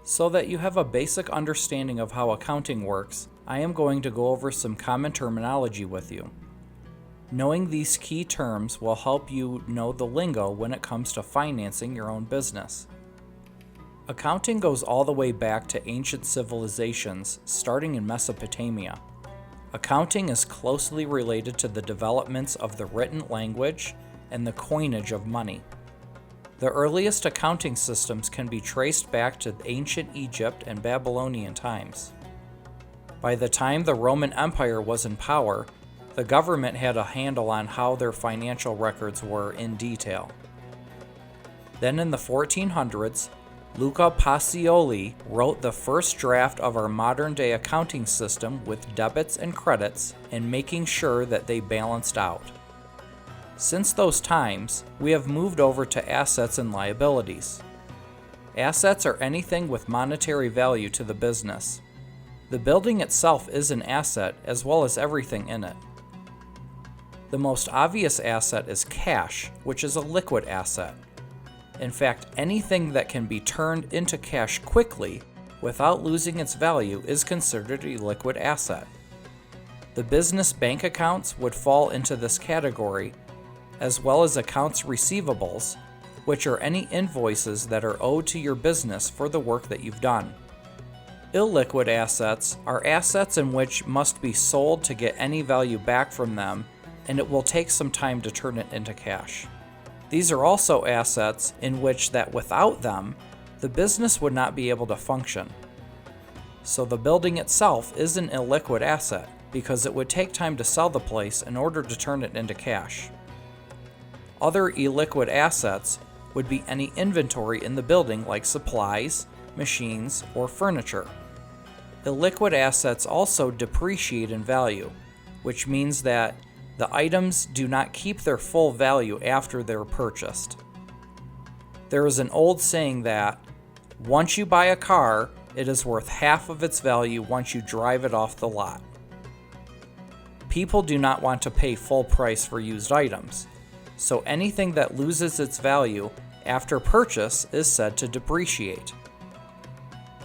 So that you have a basic understanding of how accounting works, I am going to go over some common terminology with you. Knowing these key terms will help you know the lingo when it comes to financing your own business. Accounting goes all the way back to ancient civilizations, starting in Mesopotamia. Accounting is closely related to the developments of the written language and the coinage of money. The earliest accounting systems can be traced back to ancient Egypt and Babylonian times. By the time the Roman Empire was in power, the government had a handle on how their financial records were in detail. Then in the 1400s, Luca Pacioli wrote the first draft of our modern-day accounting system with debits and credits and making sure that they balanced out. Since those times, we have moved over to assets and liabilities. Assets are anything with monetary value to the business. The building itself is an asset as well as everything in it. The most obvious asset is cash, which is a liquid asset. In fact, anything that can be turned into cash quickly without losing its value is considered a liquid asset. The business bank accounts would fall into this category, as well as accounts receivables, which are any invoices that are owed to your business for the work that you've done. Illiquid assets are assets in which must be sold to get any value back from them, and it will take some time to turn it into cash. These are also assets in which that without them, the business would not be able to function. So the building itself is an illiquid asset because it would take time to sell the place in order to turn it into cash. Other illiquid assets would be any inventory in the building like supplies, machines, or furniture. Illiquid assets also depreciate in value, which means that the items do not keep their full value after they're purchased. There is an old saying that, once you buy a car, it is worth half of its value once you drive it off the lot. People do not want to pay full price for used items, so anything that loses its value after purchase is said to depreciate.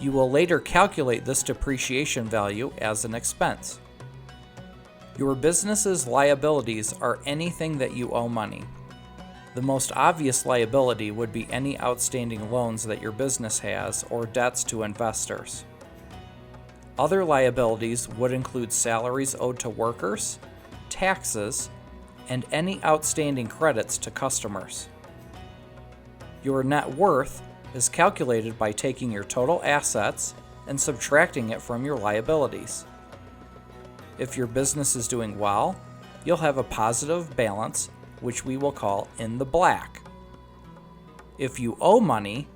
You will later calculate this depreciation value as an expense. Your business's liabilities are anything that you owe money. The most obvious liability would be any outstanding loans that your business has or debts to investors. Other liabilities would include salaries owed to workers, taxes, and any outstanding credits to customers. Your net worth is calculated by taking your total assets and subtracting it from your liabilities. If your business is doing well, you'll have a positive balance, which we will call in the black. If you owe money,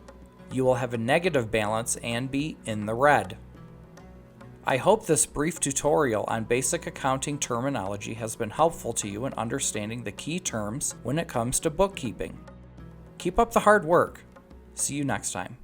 you will have a negative balance and be in the red. I hope this brief tutorial on basic accounting terminology has been helpful to you in understanding the key terms when it comes to bookkeeping. Keep up the hard work. See you next time.